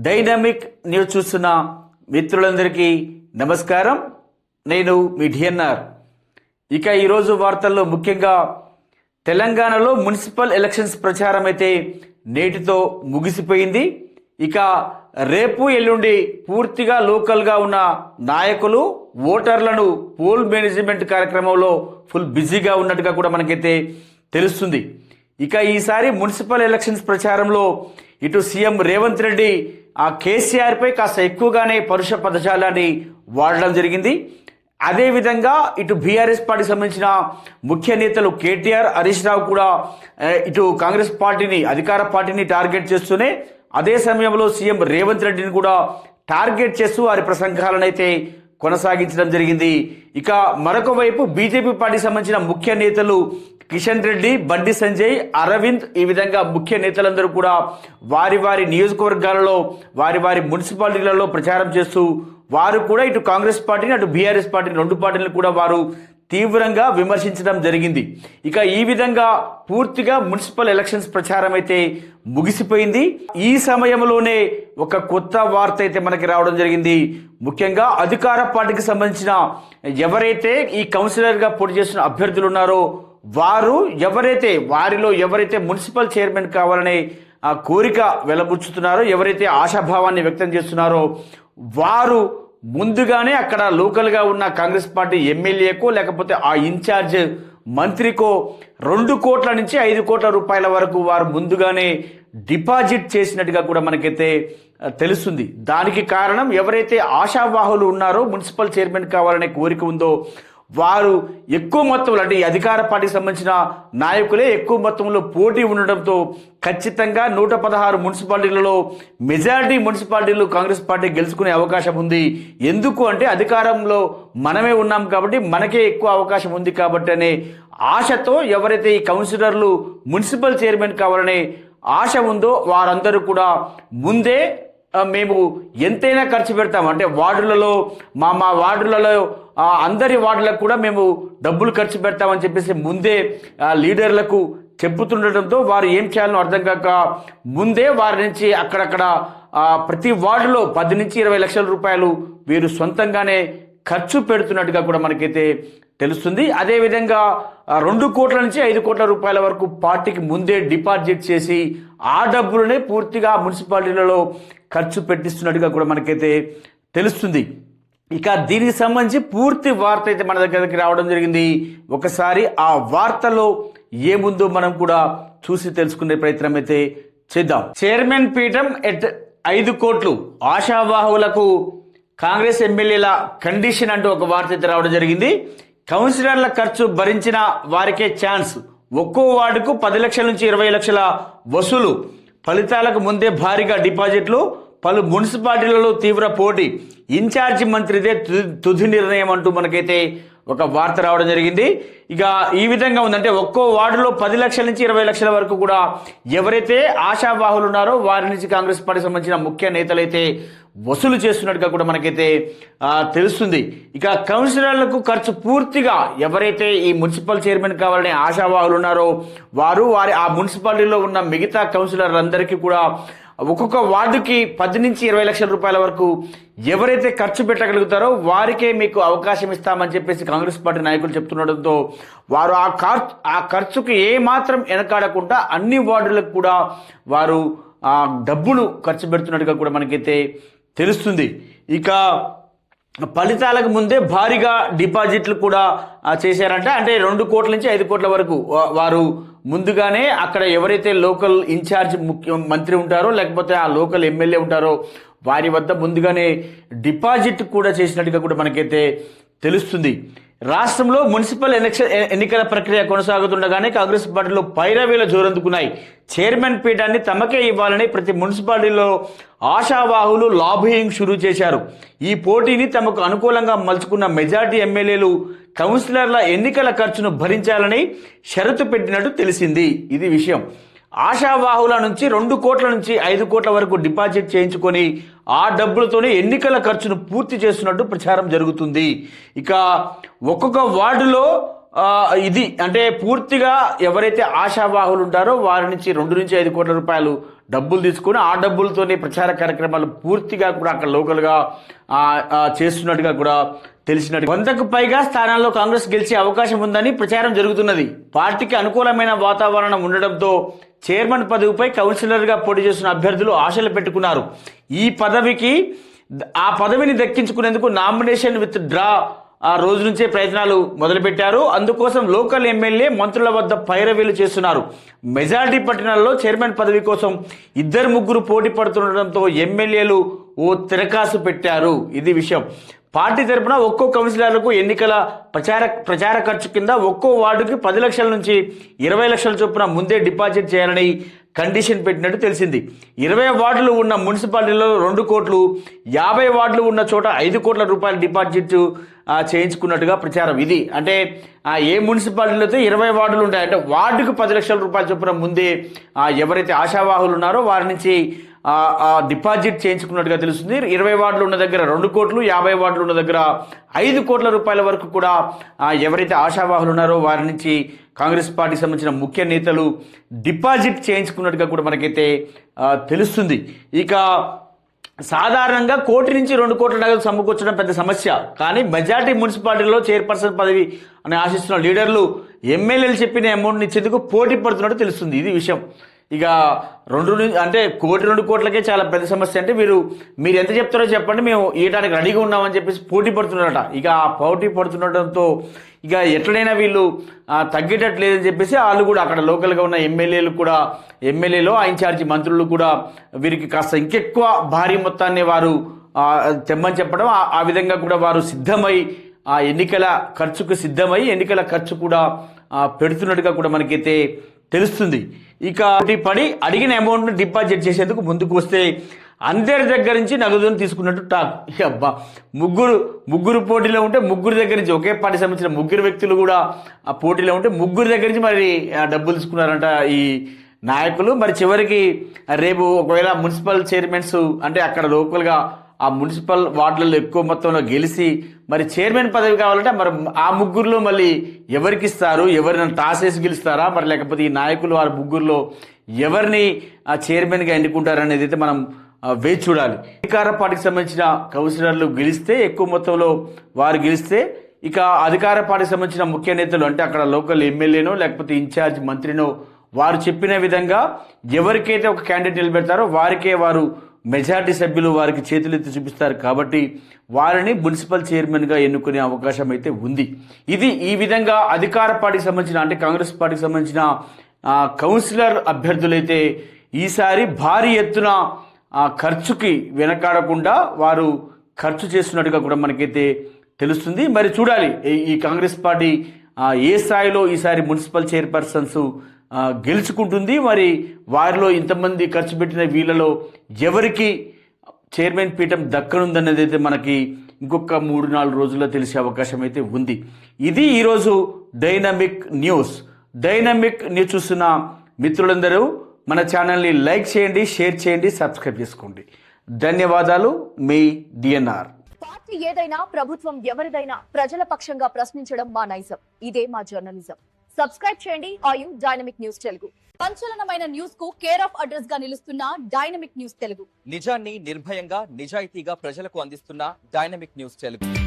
Dynamic news చూస్తున్న మిత్రులందరికీ నమస్కారం. నేను మీ డిఎన్ఆర్. ఇక ఈరోజు వార్తల్లో ముఖ్యంగా తెలంగాణలో మున్సిపల్ ఎలక్షన్స్ ప్రచారం అయితే నేటితో ముగిసిపోయింది. ఇక రేపు ఎల్లుండి పూర్తిగా లోకల్గా ఉన్న నాయకులు ఓటర్లను పోల్ మేనేజ్మెంట్ కార్యక్రమంలో ఫుల్ బిజీగా ఉన్నట్టుగా కూడా మనకైతే తెలుస్తుంది. ఇక ఈసారి మున్సిపల్ ఎలక్షన్స్ ప్రచారంలో ఇటు సీఎం రేవంత్ రెడ్డి ఆ కేసీఆర్పై కాస్త ఎక్కువగానే పరుష పదజాలాన్ని వాడడం జరిగింది. అదేవిధంగా ఇటు బీఆర్ఎస్ పార్టీకి సంబంధించిన ముఖ్య నేతలు కేటీఆర్, హరీష్ రావు కూడా ఇటు కాంగ్రెస్ పార్టీని, అధికార పార్టీని టార్గెట్ చేస్తూనే అదే సమయంలో సీఎం రేవంత్ రెడ్డిని కూడా టార్గెట్ చేస్తూ వారి ప్రసంగాలను అయితే కొనసాగించడం జరిగింది. ఇక మరొక వైపు బీజేపీ పార్టీకి సంబంధించిన ముఖ్య నేతలు కిషన్ రెడ్డి, బండి సంజయ్, అరవింద్, ఈ విధంగా ముఖ్య నేతలందరూ కూడా వారి వారి నియోజకవర్గాలలో వారి వారి మున్సిపాలిటీలలో ప్రచారం చేస్తూ వారు కూడా ఇటు కాంగ్రెస్ పార్టీని అటు బీఆర్ఎస్ పార్టీని రెండు పార్టీలను కూడా వారు తీవ్రంగా విమర్శించడం జరిగింది. ఇక ఈ విధంగా పూర్తిగా మున్సిపల్ ఎలక్షన్స్ ప్రచారం అయితే ముగిసిపోయింది. ఈ సమయంలోనే ఒక కొత్త వార్త అయితే మనకి రావడం జరిగింది. ముఖ్యంగా అధికార పార్టీకి సంబంధించిన ఎవరైతే ఈ కౌన్సిలర్గా పోటీ చేస్తున్న అభ్యర్థులు ఉన్నారో వారిలో ఎవరైతే మున్సిపల్ చైర్మన్ కావాలనే ఆ కోరిక వెలబుచ్చుతున్నారో, ఎవరైతే ఆశాభావాన్ని వ్యక్తం చేస్తున్నారో వారు ముందుగానే అక్కడ లోకల్గా ఉన్న కాంగ్రెస్ పార్టీ ఎమ్మెల్యేకో లేకపోతే ఆ ఇన్ఛార్జ్ మంత్రికో 2 కోట్ల నుంచి 5 కోట్ల రూపాయల వరకు వారు ముందుగానే డిపాజిట్ చేసినట్టుగా కూడా మనకైతే తెలుస్తుంది. దానికి కారణం ఎవరైతే ఆశావాహులు ఉన్నారో, మున్సిపల్ చైర్మన్ కావాలనే కోరిక ఉందో వారు ఎక్కువ మొత్తంలో, అంటే ఈ అధికార పార్టీకి సంబంధించిన నాయకులే ఎక్కువ మొత్తంలో పోటీ ఉండడంతో ఖచ్చితంగా 116 మున్సిపాలిటీలలో మెజారిటీ మున్సిపాలిటీలు కాంగ్రెస్ పార్టీ గెలుచుకునే అవకాశం ఉంది. ఎందుకు అంటే అధికారంలో మనమే ఉన్నాం కాబట్టి మనకే ఎక్కువ అవకాశం ఉంది కాబట్టి అనే ఆశతో ఎవరైతే ఈ కౌన్సిలర్లు మున్సిపల్ చైర్మన్ కావాలనే ఆశ ఉందో వారందరూ కూడా ముందే మేము ఎంతైనా ఖర్చు పెడతాం, అంటే వార్డులలో మా వార్డులలో అందరి వార్డులకు కూడా మేము డబ్బులు ఖర్చు పెడతామని చెప్పేసి ముందే లీడర్లకు చెప్పుతుండటంతో వారు ఏం చేయాలో అర్థం కాక ముందే వారి నుంచి అక్కడక్కడ ప్రతి వార్డులో 10 నుంచి 20 లక్షల రూపాయలు వీరు సొంతంగానే ఖర్చు పెడుతున్నట్టుగా కూడా మనకైతే తెలుస్తుంది. అదేవిధంగా 2 కోట్ల నుంచి 5 కోట్ల రూపాయల వరకు పార్టీకి ముందే డిపాజిట్ చేసి ఆ డబ్బులనే పూర్తిగా మున్సిపాలిటీలలో ఖర్చు పెట్టిస్తున్నట్టుగా కూడా మనకైతే తెలుస్తుంది. ఇక దీనికి సంబంధించి పూర్తి వార్త అయితే మన దగ్గరికి రావడం జరిగింది. ఒకసారి ఆ వార్తలో ఏముందో మనం కూడా చూసి తెలుసుకునే ప్రయత్నం అయితే చేద్దాం. చైర్మన్ పీఠం ఎట్ 5 కోట్లు ఆశావాహులకు కాంగ్రెస్ ఎమ్మెల్యేల కండిషన్ అంటూ ఒక వార్త అయితే రావడం జరిగింది. కౌన్సిలర్ల ఖర్చు భరించిన వారికే ఛాన్స్, ఒక్కో వార్డుకు 10 లక్షల నుంచి 20 లక్షల వసూలు, ఫలితాలకు ముందే భారీగా డిపాజిట్లు, పలు మున్సిపాలిటీలలో తీవ్ర పోటీ, ఇన్ఛార్జి మంత్రిదే తుది నిర్ణయం అంటూ మనకైతే ఒక వార్త రావడం జరిగింది. ఇక ఈ విధంగా ఉందంటే ఒక్కో వార్డులో 10 లక్షల నుంచి 20 లక్షల వరకు కూడా ఎవరైతే ఆశావాహులు ఉన్నారో వారి నుంచి కాంగ్రెస్ పార్టీకి సంబంధించిన ముఖ్య నేతలైతే వసూలు చేస్తున్నట్టుగా కూడా మనకైతే తెలుస్తుంది. ఇక కౌన్సిలర్లకు ఖర్చు పూర్తిగా ఎవరైతే ఈ మున్సిపల్ చైర్మన్ కావాలనే ఆశావాహులు ఉన్నారో వారు ఆ మున్సిపాలిటీలో ఉన్న మిగతా కౌన్సిలర్లందరికీ కూడా ఒక్కొక్క వార్డుకి 10 నుంచి 20 లక్షల రూపాయల వరకు ఎవరైతే ఖర్చు పెట్టగలుగుతారో వారికే మీకు అవకాశం ఇస్తామని చెప్పేసి కాంగ్రెస్ పార్టీ నాయకులు చెప్తుండడంతో వారు ఆ ఖర్చుకు ఏమాత్రం వెనకాడకుండా అన్ని వార్డులకు కూడా వారు ఆ డబ్బులు ఖర్చు పెడుతున్నట్టుగా కూడా మనకైతే తెలుస్తుంది. ఇక ఫలితాలకు ముందే భారీగా డిపాజిట్లు కూడా చేశారంట. అంటే 2 కోట్ల నుంచి 5 కోట్ల వరకు వారు ముందుగానే అక్కడ ఎవరైతే లోకల్ ఇన్ఛార్జ్ మంత్రి ఉంటారో లేకపోతే ఆ లోకల్ ఎమ్మెల్యే ఉంటారో వారి వద్ద ముందుగానే డిపాజిట్ కూడా చేసినట్టుగా కూడా మనకైతే తెలుస్తుంది. రాష్ట్రంలో మున్సిపల్ ఎన్నికల ప్రక్రియ కొనసాగుతుండగానే కాంగ్రెస్ పార్టీలో పైరవీల జోరందుకున్నాయి. చైర్మన్ పీఠాన్ని తమకే ఇవ్వాలని ప్రతి మున్సిపాలిటీలో ఆశావాహులు లాబియింగ్ షురూ చేశారు. ఈ పోటీని తమకు అనుకూలంగా మలుచుకున్న మెజార్టీ ఎమ్మెల్యేలు కౌన్సిలర్ల ఎన్నికల ఖర్చును భరించాలని షరతు పెట్టినట్టు తెలిసింది. ఇది విషయం. ఆశావాహుల నుంచి 2 కోట్ల నుంచి 5 కోట్ల వరకు డిపాజిట్ చేయించుకొని ఆ డబ్బులతోనే ఎన్నికల ఖర్చును పూర్తి చేస్తున్నట్టు ప్రచారం జరుగుతుంది. ఇక ఒక్కొక్క వార్డులో ఇది అంటే పూర్తిగా ఎవరైతే ఆశావాహులు ఉంటారో వారి నుంచి 2 నుంచి 5 కోట్ల రూపాయలు డబ్బులు తీసుకుని ఆ డబ్బులతోనే ప్రచార కార్యక్రమాలు పూర్తిగా కూడా అక్కడ లోకల్గా చేస్తున్నట్టుగా కూడా తెలిసినట్టు 100కు పైగా స్థానాల్లో కాంగ్రెస్ గెలిచే అవకాశం ఉందని ప్రచారం జరుగుతున్నది. పార్టీకి అనుకూలమైన వాతావరణం ఉండడంతో చైర్మన్ పదవిపై కౌన్సిలర్గా పోటీ చేస్తున్న అభ్యర్థులు ఆశలు పెట్టుకున్నారు. ఆ పదవిని దక్కించుకునేందుకు నామినేషన్ విత్ డ్రా ఆ రోజు నుంచే ప్రయత్నాలు మొదలుపెట్టారు. అందుకోసం లోకల్ ఎమ్మెల్యే మంత్రుల వద్ద పైరవీలు చేస్తున్నారు. మెజారిటీ పట్టణాల్లో చైర్మన్ పదవి కోసం 2-3 పోటీ పడుతుండటంతో ఎమ్మెల్యేలు ఓ తిరకాసు పెట్టారు. ఇది విషయం. పార్టీ తరపున ఒక్కో కౌన్సిలర్లకు ఎన్నికల ప్రచార ఖర్చు కింద ఒక్కో వార్డుకి 10 లక్షల నుంచి 20 లక్షల చొప్పున ముందే డిపాజిట్ చేయాలని కండిషన్ పెట్టినట్టు తెలిసింది. 20 వార్డులు ఉన్న మున్సిపాలిటీలో 2 కోట్లు, 50 వార్డులు ఉన్న చోట 5 కోట్ల రూపాయల డిపాజిట్ చేయించుకున్నట్టుగా ప్రచారం. ఇది అంటే ఏ మున్సిపాలిటీలో అయితే 20 వార్డులు ఉంటాయి అంటే వార్డుకు 10 లక్షల రూపాయల చొప్పున ముందే ఎవరైతే ఆశావాహులు ఉన్నారో వారి నుంచి డిపాజిట్ చేయించుకున్నట్టుగా తెలుస్తుంది. 20 వార్డులు ఉన్న దగ్గర 2 కోట్లు, 50 వార్డులు ఉన్న దగ్గర 5 కోట్ల రూపాయల వరకు కూడా ఎవరైతే ఆశావాహులు ఉన్నారో వారి నుంచి కాంగ్రెస్ పార్టీకి సంబంధించిన ముఖ్య నేతలు డిపాజిట్ చేయించుకున్నట్టుగా కూడా మనకైతే తెలుస్తుంది. ఇక సాధారణంగా 1 కోటి నుంచి 2 కోట్ల నగదు సమకూర్చడం పెద్ద సమస్య. కానీ మెజార్టీ మున్సిపాలిటీలో చైర్పర్సన్ పదవి అని ఆశిస్తున్న లీడర్లు ఎమ్మెల్యేలు చెప్పిన అమౌంట్ని ఇచ్చేందుకు పోటీ పడుతున్నట్టు తెలుస్తుంది. ఇది విషయం. ఇక 1 కోటి 2 కోట్లకే చాలా పెద్ద సమస్య అంటే మీరు ఎంత చెప్తారో చెప్పండి, మేము ఇవ్వడానికి రెడీగా ఉన్నామని చెప్పేసి పోటీ పడుతున్నారట. ఇక ఆ పోటీ పడుతుండటంతో ఇక ఎట్లనైనా వీళ్ళు తగ్గేటట్టు లేదని చెప్పేసి వాళ్ళు కూడా అక్కడ లోకల్గా ఉన్న ఎమ్మెల్యేలో ఇన్ఛార్జి మంత్రులు కూడా వీరికి కాస్త ఇంకెక్కువ భారీ మొత్తాన్ని వారు తెమ్మని చెప్పడం, ఆ విధంగా కూడా వారు సిద్ధమై ఎన్నికల ఖర్చు కూడా పెడుతున్నట్టుగా కూడా మనకైతే తెలుస్తుంది. ఇక పడి అడిగిన అమౌంట్ను డిపాజిట్ చేసేందుకు ముందుకు వస్తే అందరి దగ్గర నుంచి నగదును తీసుకున్నట్టు టాక్. అబ్బా, ముగ్గురు పోటీలో ఉంటే ముగ్గురు దగ్గర నుంచి ఒకే పార్టీ సంబంధించిన 3 వ్యక్తులు కూడా ఆ పోటీలో ఉంటే 3 దగ్గర నుంచి మరి డబ్బులు తీసుకున్నారంట ఈ నాయకులు. మరి చివరికి రేపు ఒకవేళ మున్సిపల్ చైర్మన్స్ అంటే అక్కడ లోకల్గా ఆ మున్సిపల్ వార్డులలో ఎక్కువ మొత్తంలో గెలిచి మరి చైర్మన్ పదవి కావాలంటే మరి ఆ 3లో మళ్ళీ ఎవరికి ఇస్తారు, ఎవరిని టాస్ వేసి గెలుస్తారా, మరి లేకపోతే ఈ నాయకులు ఆ 3లో ఎవరిని ఆ చైర్మన్గా ఎన్నుకుంటారనేది అయితే మనం వేచి చూడాలి. అధికార పార్టీకి సంబంధించిన కౌన్సిలర్లు గెలిస్తే ఎక్కువ మొత్తంలో వారు గెలిస్తే ఇక అధికార పార్టీకి సంబంధించిన ముఖ్య నేతలు అంటే అక్కడ లోకల్ ఎమ్మెల్యేనో లేకపోతే ఇన్ఛార్జ్ మంత్రినో వారు చెప్పిన విధంగా ఎవరికైతే ఒక క్యాండిడేట్ నిలబెడతారో వారికే వారు మెజార్టీ సభ్యులు వారికి చేతులెత్తి చూపిస్తారు. కాబట్టి వారిని మున్సిపల్ చైర్మన్గా ఎన్నుకునే అవకాశం అయితే ఉంది. ఈ విధంగా అధికార పార్టీకి సంబంధించిన అంటే కాంగ్రెస్ పార్టీకి సంబంధించిన కౌన్సిలర్ అభ్యర్థులైతే ఈసారి భారీ ఎత్తున ఖర్చుకి వెనకాడకుండా వారు ఖర్చు చేస్తున్నట్టుగా కూడా మనకైతే తెలుస్తుంది. మరి చూడాలి ఈ కాంగ్రెస్ పార్టీ ఏ స్థాయిలో ఈసారి మున్సిపల్ చైర్పర్సన్స్ గెలుచుకుంటుంది. మరి వారిలో ఇంతమంది ఖర్చు పెట్టిన వీళ్ళలో ఎవరికి చైర్మన్ పీఠం దక్కనుందనేది అయితే మనకి ఇంకొక 3-4 రోజుల్లో తెలిసే అవకాశం అయితే ఉంది. ఇది ఈరోజు డైనమిక్ న్యూస్ చూస్తున్న మిత్రులందరూ మన ఛానల్ని లైక్ చేయండి, షేర్ చేయండి, సబ్స్క్రైబ్ చేసుకోండి. ధన్యవాదాలు. మీ డిఎన్ఆర్. పార్టీ ఏదైనా, ప్రభుత్వం ఎవరిదైనా ప్రజల పక్షంగా ప్రశ్నించడం మా నైజం. ఇదే మా జర్నలిజం. సబ్స్క్రైబ్ చేయండి ఆయు డైనమిక్ న్యూస్ తెలుగు. సంచలనమైన న్యూస్ కు కేర్ ఆఫ్ అడ్రస్ గా నిలుస్తున్న డైనమిక్ న్యూస్ తెలుగు. నిజాన్ని నిర్భయంగా నిజాయితీగా ప్రజలకు అందిస్తున్న డైనమిక్ న్యూస్ తెలుగు.